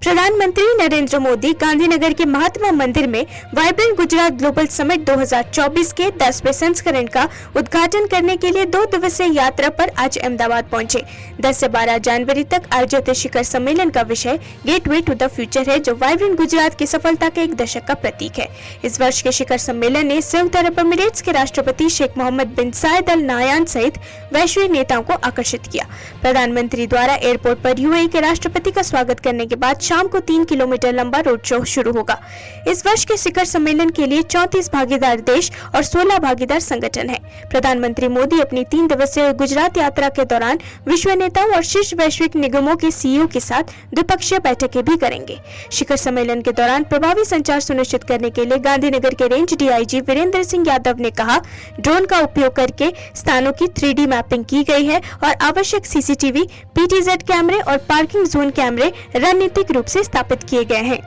प्रधानमंत्री नरेंद्र मोदी गांधीनगर के महात्मा मंदिर में वाइब्रेंट गुजरात ग्लोबल समिट 2024 के 10वें संस्करण का उद्घाटन करने के लिए 2 दिवसीय यात्रा पर आज अहमदाबाद पहुंचे। 10 से 12 जनवरी तक आयोजित शिखर सम्मेलन का विषय गेटवे टू द फ्यूचर है, जो वाइब्रेंट गुजरात की सफलता के एक दशक का प्रतीक है। इस वर्ष के शिखर सम्मेलन ने संयुक्त अरब अमीरात के राष्ट्रपति शेख मोहम्मद बिन जायद अल नाहयान सहित वैश्विक नेताओं को आकर्षित किया। प्रधानमंत्री द्वारा एयरपोर्ट पर यूएई के राष्ट्रपति का स्वागत करने के बाद शाम को 3 किलोमीटर लंबा रोड शो शुरू होगा। इस वर्ष के शिखर सम्मेलन के लिए 34 भागीदार देश और 16 भागीदार संगठन हैं। प्रधानमंत्री मोदी अपनी 3 दिवसीय गुजरात यात्रा के दौरान विश्व नेताओं और शीर्ष वैश्विक निगमों के सीईओ के साथ द्विपक्षीय बैठकें भी करेंगे। शिखर सम्मेलन के दौरान प्रभावी संचार सुनिश्चित करने के लिए गांधीनगर के रेंज डीआईजी वीरेंद्र सिंह यादव ने कहा, ड्रोन का उपयोग करके स्थानों की 3D मैपिंग की गई है और आवश्यक सीसीटीवी, पीटीजेड कैमरे और पार्किंग जोन कैमरे रणनीतिक रूप से स्थापित किए गए हैं।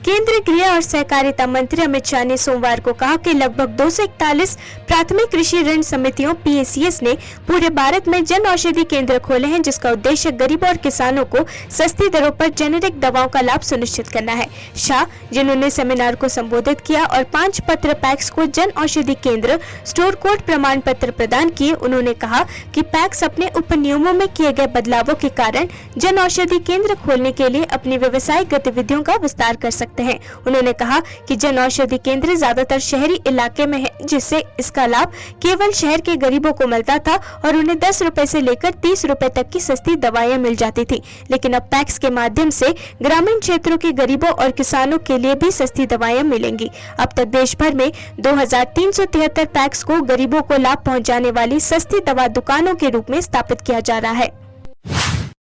केंद्रीय गृह और सहकारिता मंत्री अमित शाह ने सोमवार को कहा कि लगभग 241 प्राथमिक कृषि ऋण समितियों PACS ने पूरे भारत में जन औषधि केंद्र खोले हैं, जिसका उद्देश्य गरीबों और किसानों को सस्ती दरों पर जेनेरिक दवाओं का लाभ सुनिश्चित करना है। शाह, जिन्होंने सेमिनार को संबोधित किया और 5 पत्र पैक्स को जन औषधि केंद्र स्टोर कोड प्रमाण पत्र प्रदान किए, उन्होंने कहा कि पैक्स अपने उपनियमों में किए गए बदलावों के कारण जन औषधि केंद्र खोलने के लिए अपनी व्यवसायिक गतिविधियों का विस्तार कर सकते हैं। उन्होंने कहा कि जन औषधि केंद्र ज्यादातर शहरी इलाके में है, जिससे इसका लाभ केवल शहर के गरीबों को मिलता था और उन्हें 10 रुपए से लेकर 30 रुपए तक की सस्ती दवाएं मिल जाती थी। लेकिन अब पैक्स के माध्यम से ग्रामीण क्षेत्रों के गरीबों और किसानों के लिए भी सस्ती दवाएं मिलेंगी। अब तक देश भर में 2373 पैक्स को गरीबों को लाभ पहुंचाने वाली सस्ती दवा दुकानों के रूप में स्थापित किया जा रहा है।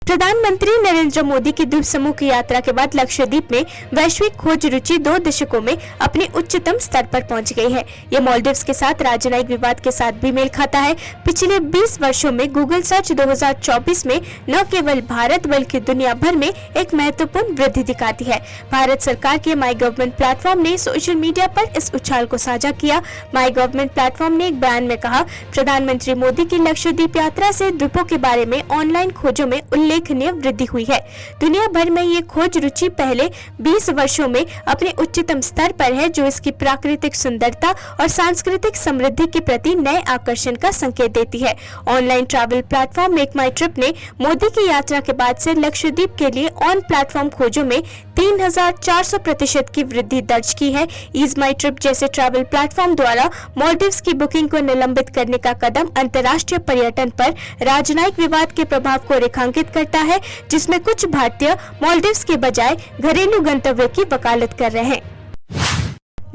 प्रधानमंत्री नरेंद्र मोदी की द्वीप समूह की यात्रा के बाद लक्षद्वीप में वैश्विक खोज रुचि 2 दशकों में अपने उच्चतम स्तर पर पहुंच गई है। ये मालदीव्स के साथ राजनयिक विवाद के साथ भी मेल खाता है। पिछले 20 वर्षों में गूगल सर्च 2024 में न केवल भारत बल्कि दुनिया भर में एक महत्वपूर्ण वृद्धि दिखाती है। भारत सरकार के माई गवर्नमेंट प्लेटफॉर्म ने सोशल मीडिया पर इस उछाल को साझा किया। माई गवर्नमेंट प्लेटफॉर्म ने एक बयान में कहा, प्रधानमंत्री मोदी की लक्षद्वीप यात्रा से द्वीपों के बारे में ऑनलाइन खोजों में उल्लेखनीय वृद्धि हुई है। दुनिया भर में ये खोज रुचि पहले 20 वर्षों में अपने उच्चतम स्तर पर है, जो इसकी प्राकृतिक सुंदरता और सांस्कृतिक समृद्धि के प्रति नए आकर्षण का संकेत देती है। ऑनलाइन ट्रैवल प्लेटफॉर्म मेक माई ट्रिप ने मोदी की यात्रा के बाद से लक्षद्वीप के लिए ऑन प्लेटफॉर्म खोजों में 3400% की वृद्धि दर्ज की है। ईज माई ट्रिप जैसे ट्रैवल प्लेटफॉर्म द्वारा मालदीव्स की बुकिंग को निलंबित करने का कदम अंतर्राष्ट्रीय पर्यटन पर राजनयिक विवाद के प्रभाव को रेखांकित करता है, जिसमें कुछ भारतीय मालदीव्स के बजाय घरेलू गंतव्य की वकालत कर रहे हैं।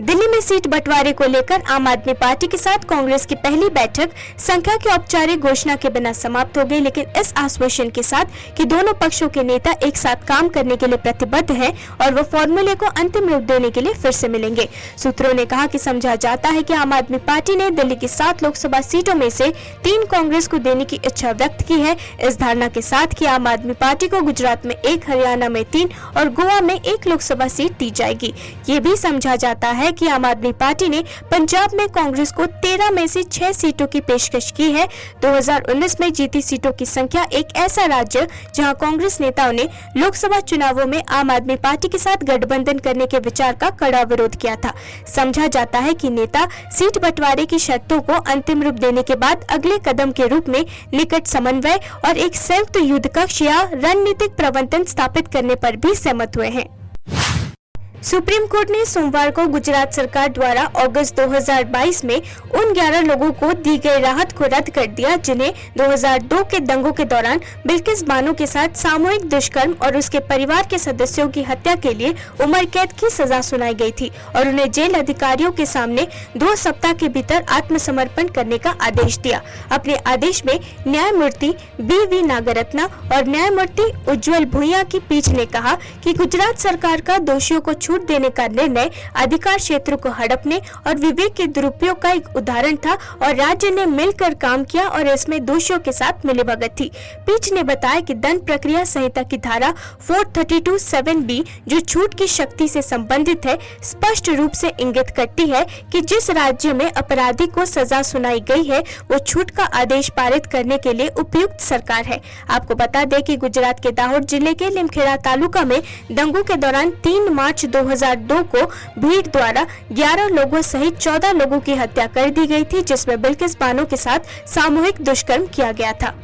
दिल्ली में सीट बंटवारे को लेकर आम आदमी पार्टी के साथ कांग्रेस की पहली बैठक संख्या की औपचारिक घोषणा के बिना समाप्त हो गई, लेकिन इस आश्वासन के साथ कि दोनों पक्षों के नेता एक साथ काम करने के लिए प्रतिबद्ध हैं और वो फॉर्मूले को अंतिम रूप देने के लिए फिर से मिलेंगे। सूत्रों ने कहा कि समझा जाता है कि आम आदमी पार्टी ने दिल्ली की 7 लोकसभा सीटों में से 3 कांग्रेस को देने की इच्छा व्यक्त की है, इस धारणा के साथ कि आम आदमी पार्टी को गुजरात में 1, हरियाणा में 3 और गोवा में 1 लोकसभा सीट दी जाएगी। ये भी समझा जाता है कि आम आदमी पार्टी ने पंजाब में कांग्रेस को 13 में से 6 सीटों की पेशकश की है। 2019 में जीती सीटों की संख्या एक ऐसा राज्य जहां कांग्रेस नेताओं ने लोकसभा चुनावों में आम आदमी पार्टी के साथ गठबंधन करने के विचार का कड़ा विरोध किया था। समझा जाता है कि नेता सीट बंटवारे की शर्तों को अंतिम रूप देने के बाद अगले कदम के रूप में निकट समन्वय और एक संयुक्त युद्ध कक्ष या रणनीतिक प्रबंधन स्थापित करने पर भी सहमत हुए हैं। सुप्रीम कोर्ट ने सोमवार को गुजरात सरकार द्वारा अगस्त 2022 में उन 11 लोगों को दी गई राहत को रद्द कर दिया, जिन्हें 2002 के दंगों के दौरान बिल्किस बानो के साथ सामूहिक दुष्कर्म और उसके परिवार के सदस्यों की हत्या के लिए उम्र कैद की सजा सुनाई गई थी और उन्हें जेल अधिकारियों के सामने 2 सप्ताह के भीतर आत्मसमर्पण करने का आदेश दिया। अपने आदेश में न्यायमूर्ति BV नागरत्ना और न्यायमूर्ति उज्ज्वल भुइयां की पीठ ने कहा कि गुजरात सरकार का दोषियों को छूट देने का निर्णय अधिकार क्षेत्र को हड़पने और विवेक के दुरुपयोग का एक उदाहरण था और राज्य ने मिलकर काम किया और इसमें दोषियों के साथ मिलीभगत थी। पीठ ने बताया कि दंड प्रक्रिया संहिता की धारा 432(7)(b जो छूट की शक्ति से संबंधित है, स्पष्ट रूप से इंगित करती है कि जिस राज्य में अपराधी को सजा सुनाई गई है वो छूट का आदेश पारित करने के लिए उपयुक्त सरकार है। आपको बता दें कि गुजरात के दाहोद जिले के लिमखेड़ा तालुका में दंगों के दौरान 3 मार्च 2002 को भीड़ द्वारा 11 लोगों सहित 14 लोगों की हत्या कर दी गई थी, जिसमें बिल्किस बानो के साथ सामूहिक दुष्कर्म किया गया था।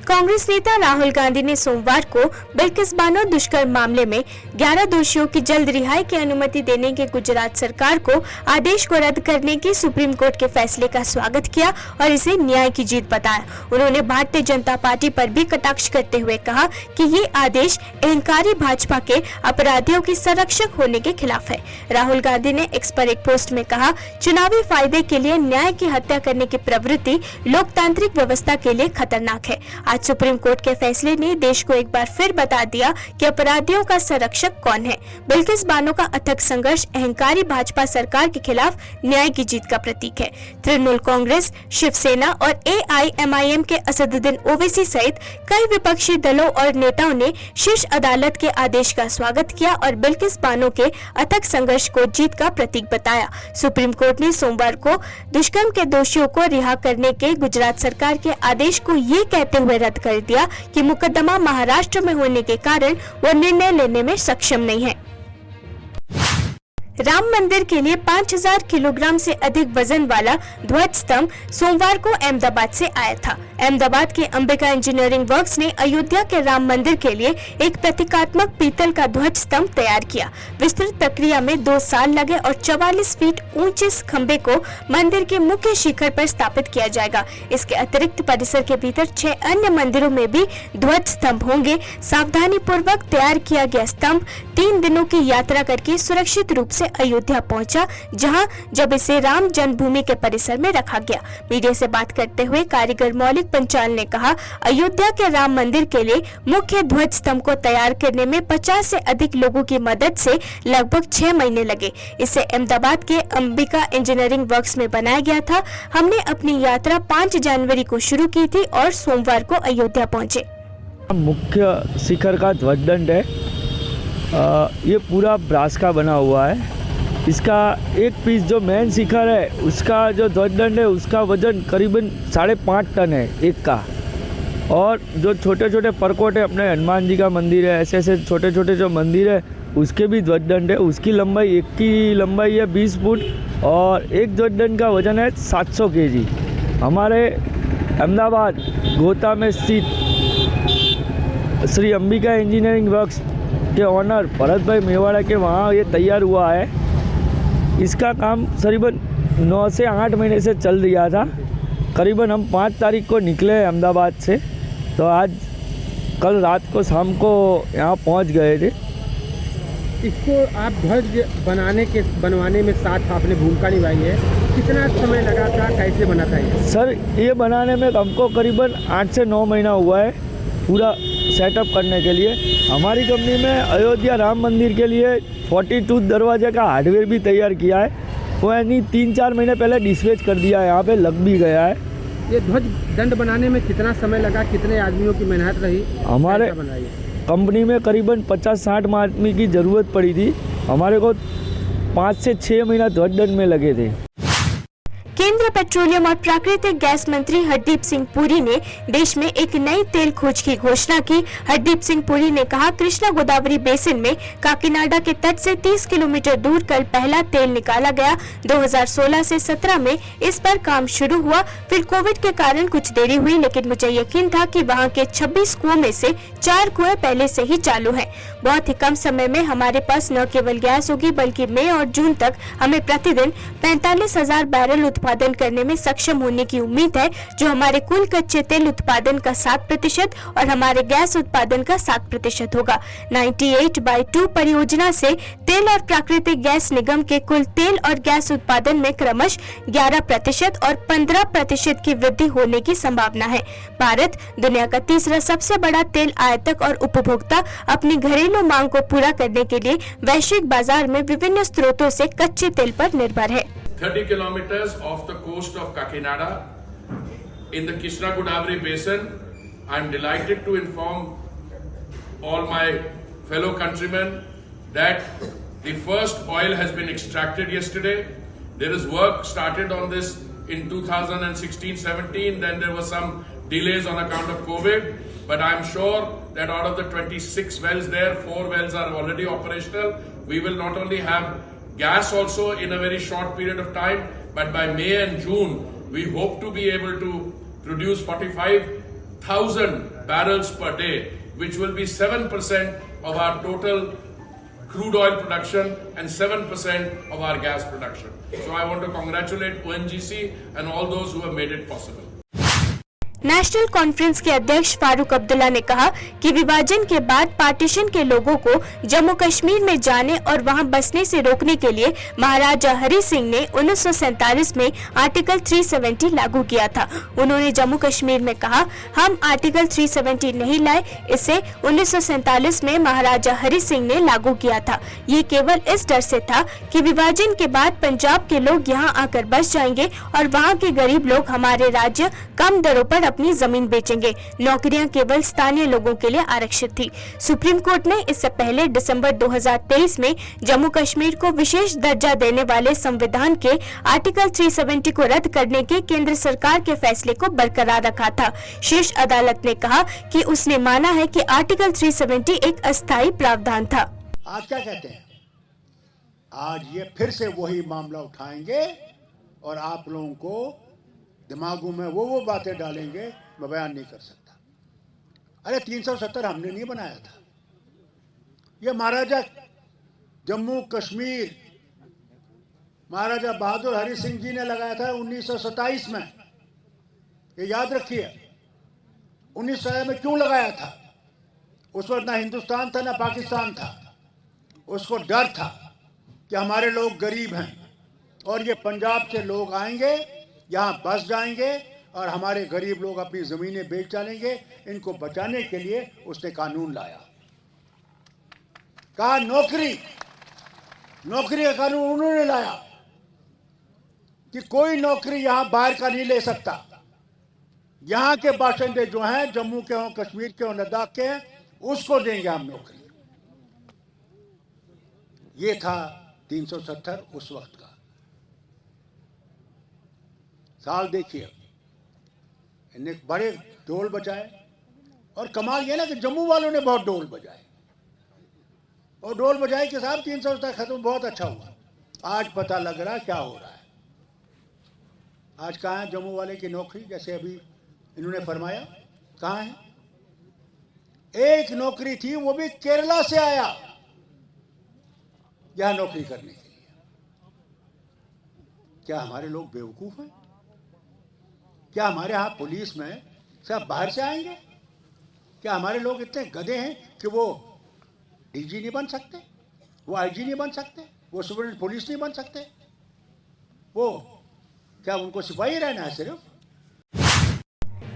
कांग्रेस नेता राहुल गांधी ने सोमवार को बिल्किस बानो दुष्कर्म मामले में 11 दोषियों की जल्द रिहाई की अनुमति देने के गुजरात सरकार को आदेश को रद्द करने की सुप्रीम कोर्ट के फैसले का स्वागत किया और इसे न्याय की जीत बताया। उन्होंने भारतीय जनता पार्टी पर भी कटाक्ष करते हुए कहा कि ये आदेश अहंकारी भाजपा के अपराधियों की संरक्षक होने के खिलाफ है। राहुल गांधी ने एक्स पर एक पोस्ट में कहा, चुनावी फायदे के लिए न्याय की हत्या करने की प्रवृत्ति लोकतांत्रिक व्यवस्था के लिए खतरनाक है। आज सुप्रीम कोर्ट के फैसले ने देश को एक बार फिर बता दिया कि अपराधियों का संरक्षक कौन है। बिल्किस बानो का अथक संघर्ष अहंकारी भाजपा सरकार के खिलाफ न्याय की जीत का प्रतीक है। तृणमूल कांग्रेस, शिवसेना और AIMIM के असदुद्दीन ओवैसी सहित कई विपक्षी दलों और नेताओं ने शीर्ष अदालत के आदेश का स्वागत किया और बिल्किस बानो के अथक संघर्ष को जीत का प्रतीक बताया। सुप्रीम कोर्ट ने सोमवार को दुष्कर्म के दोषियों को रिहा करने के गुजरात सरकार के आदेश को ये कहते हुए रद्द कर दिया कि मुकदमा महाराष्ट्र में होने के कारण वो निर्णय लेने में सक्षम नहीं है। राम मंदिर के लिए 5000 किलोग्राम से अधिक वजन वाला ध्वज स्तंभ सोमवार को अहमदाबाद से आया था। अहमदाबाद के अंबिका इंजीनियरिंग वर्क्स ने अयोध्या के राम मंदिर के लिए एक प्रतीकात्मक पीतल का ध्वज स्तंभ तैयार किया। विस्तृत प्रक्रिया में 2 साल लगे और 44 फीट ऊंचे इस खंबे को मंदिर के मुख्य शिखर पर स्थापित किया जाएगा। इसके अतिरिक्त परिसर के भीतर 6 अन्य मंदिरों में भी ध्वज स्तंभ होंगे। सावधानी पूर्वक तैयार किया गया स्तंभ 3 दिनों की यात्रा करके सुरक्षित रूप से अयोध्या पहुंचा, जब इसे राम जन्मभूमि के परिसर में रखा गया। मीडिया से बात करते हुए कारीगर मौलिक पंचाल ने कहा, अयोध्या के राम मंदिर के लिए मुख्य ध्वज स्तंभ को तैयार करने में 50 से अधिक लोगों की मदद से लगभग 6 महीने लगे। इसे अहमदाबाद के अंबिका इंजीनियरिंग वर्क्स में बनाया गया था। हमने अपनी यात्रा 5 जनवरी को शुरू की थी और सोमवार को अयोध्या पहुंचे। मुख्य शिखर का ध्वजदंड है। ये पूरा ब्रास का बना हुआ है। इसका एक पीस जो मेन शिखर है उसका जो ध्वजदंड है उसका वजन करीबन 5.5 टन है एक का। और जो छोटे छोटे परकोट है, अपने हनुमान जी का मंदिर है, ऐसे ऐसे छोटे छोटे जो मंदिर है उसके भी ध्वजदंड है। उसकी लंबाई, एक की लंबाई है 20 फुट और एक ध्वजदंड का वजन है 700 kg। हमारे अहमदाबाद गोता में स्थित श्री अंबिका इंजीनियरिंग वर्क्स के ऑनर भरत भाई मेवाड़ा के वहाँ ये तैयार हुआ है। इसका काम करीबन 9 से 8 महीने से चल रहा था। करीबन हम 5 तारीख को निकले अहमदाबाद से, तो आज कल रात को शाम को यहाँ पहुँच गए थे। इसको आप ध्वज बनवाने में साथ आपने भूमिका निभाई है, कितना समय लगा था, कैसे बना था ये? सर, ये बनाने में हमको करीबन 8 से 9 महीना हुआ है पूरा सेटअप करने के लिए। हमारी कंपनी में अयोध्या राम मंदिर के लिए 42 दरवाजे का हार्डवेयर भी तैयार किया है। वो यानी 3-4 महीने पहले डिस्पैच कर दिया है, यहाँ पे लग भी गया है। ये ध्वज दंड बनाने में कितना समय लगा, कितने आदमियों की मेहनत रही? हमारे कंपनी में करीबन 50-60 आदमी की ज़रूरत पड़ी थी। हमारे को 5 से 6 महीना ध्वजदंड में लगे थे। केंद्रीय पेट्रोलियम और प्राकृतिक गैस मंत्री हरदीप सिंह पुरी ने देश में एक नई तेल खोज की घोषणा की। हरदीप सिंह पुरी ने कहा, कृष्णा गोदावरी बेसिन में काकीनाडा के तट से 30 किलोमीटर दूर कल पहला तेल निकाला गया। 2016 से 17 में इस पर काम शुरू हुआ, फिर कोविड के कारण कुछ देरी हुई, लेकिन मुझे यकीन था कि वहां के 26 कुओं में से 4 कुएं पहले से ही चालू हैं। बहुत ही कम समय में हमारे पास न केवल गैस होगी बल्कि मई और जून तक हमें प्रतिदिन 45,000 बैरल उत्पादन करने में सक्षम होने की उम्मीद है, जो हमारे कुल कच्चे तेल उत्पादन का 7% और हमारे गैस उत्पादन का 7% होगा। 98/2 परियोजना से तेल और प्राकृतिक गैस निगम के कुल तेल और गैस उत्पादन में क्रमशः 11% और 15% की वृद्धि होने की संभावना है। भारत दुनिया का तीसरा सबसे बड़ा तेल आयातक और उपभोक्ता अपनी घरेलू मांग को पूरा करने के लिए वैश्विक बाजार में विभिन्न स्रोतों से कच्चे तेल पर निर्भर है। 30 kilometers off the coast of Kakinada in the Krishna Godavari basin, I am delighted to inform all my fellow countrymen that the first oil has been extracted yesterday. There is work started on this in 2016-17, then there were some delays on account of COVID, but I am sure that out of the 26 wells there, 4 wells are already operational. We will not only have gas also in a very short period of time, but by May and June, we hope to be able to produce 45,000 barrels per day, which will be 7% of our total crude oil production and 7% of our gas production. So I want to congratulate ONGC and all those who have made it possible. National conference के अध्यक्ष फारूक अब्दुल्ला ने कहा कि विभाजन के बाद partition के लोगों को जम्मू कश्मीर में जाने और वहां बसने से रोकने के लिए महाराजा हरि सिंह ने 1947 में आर्टिकल 370 लागू किया था। उन्होंने जम्मू कश्मीर में कहा, हम आर्टिकल 370 नहीं लाए, इसे 1947 में महाराजा हरि सिंह ने लागू किया था। ये केवल इस डर से था कि विभाजन के बाद पंजाब के लोग यहाँ आकर बस जाएंगे और वहाँ के गरीब लोग हमारे राज्य कम दरों पर अपनी जमीन बेचेंगे। नौकरियां केवल स्थानीय लोगों के लिए आरक्षित थी। सुप्रीम कोर्ट ने इससे पहले दिसंबर 2023 में जम्मू कश्मीर को विशेष दर्जा देने वाले संविधान के आर्टिकल 370 को रद्द करने के केंद्र सरकार के फैसले को बरकरार रखा था। शीर्ष अदालत ने कहा कि उसने माना है कि आर्टिकल 370 एक अस्थायी प्रावधान था। आज क्या कहते हैं? आज ये फिर से वही मामला उठाएंगे और आप लोगों को दिमागों में वो बातें डालेंगे, मैं बयान नहीं कर सकता। अरे 370 हमने नहीं बनाया था, ये महाराजा जम्मू कश्मीर महाराजा बहादुर हरि सिंह जी ने लगाया था 1927 में। ये याद रखिए, 1900 में क्यों लगाया था? उस वक्त ना हिंदुस्तान था ना पाकिस्तान था। उसको डर था कि हमारे लोग गरीब हैं और ये पंजाब से लोग आएंगे, यहाँ बस जाएंगे और हमारे गरीब लोग अपनी ज़मीनें बेच डालेंगे। इनको बचाने के लिए उसने कानून लाया। कहा नौकरी का कानून उन्होंने लाया कि कोई नौकरी यहाँ बाहर का नहीं ले सकता। यहाँ के बाशिंदे जो हैं, जम्मू के हों, कश्मीर के हों, लद्दाख के हैं, उसको देंगे हम नौकरी। ये था 370 उस वक्त का साल। देखिए, इन्हें बड़े ढोल बजाए और कमाल ये ना कि जम्मू वालों ने बहुत ढोल बजाए और ढोल बजाए के साथ 370 खत्म, बहुत अच्छा हुआ। आज पता लग रहा क्या हो रहा है। आज कहाँ है जम्मू वाले की नौकरी? जैसे अभी इन्होंने फरमाया, कहाँ है? एक नौकरी थी, वो भी केरला से आया यहां नौकरी करने के लिए। क्या हमारे लोग बेवकूफ हैं? क्या हमारे यहाँ पुलिस में सब बाहर से आएंगे? क्या हमारे लोग इतने गधे हैं कि वो डीजी नहीं बन सकते, वो आईजी नहीं बन सकते, वो सुपरिटेंडेंट पुलिस नहीं बन सकते? वो क्या उनको सिपाही रहना है सिर्फ?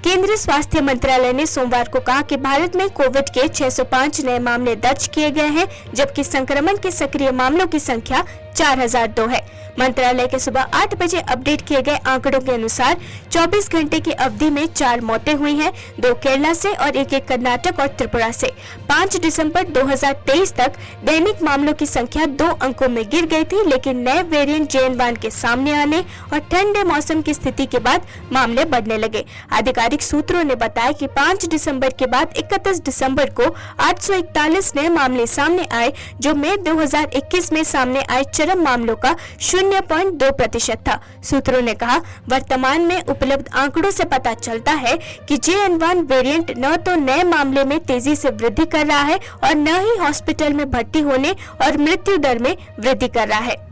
केंद्रीय स्वास्थ्य मंत्रालय ने सोमवार को कहा कि भारत में कोविड के 605 नए मामले दर्ज किए गए हैं, जबकि संक्रमण के सक्रिय मामलों की संख्या 4002 है। मंत्रालय के सुबह 8 बजे अपडेट किए गए आंकड़ों के अनुसार 24 घंटे की अवधि में 4 मौतें हुई हैं, 2 केरला से और 1 कर्नाटक और त्रिपुरा से। 5 दिसंबर 2023 तक दैनिक मामलों की संख्या 2 अंकों में गिर गई थी, लेकिन नए वेरिएंट JN1 के सामने आने और ठंडे मौसम की स्थिति के बाद मामले बढ़ने लगे। आधिकारिक सूत्रों ने बताया कि 5 दिसंबर के बाद 31 दिसंबर को 841 नए मामले सामने आए, जो मई 2021 में सामने आए चरम मामलों का 0.2% था। सूत्रों ने कहा, वर्तमान में उपलब्ध आंकड़ों से पता चलता है कि JN1 वेरिएंट न तो नए मामले में तेजी से वृद्धि कर रहा है और न ही हॉस्पिटल में भर्ती होने और मृत्यु दर में वृद्धि कर रहा है।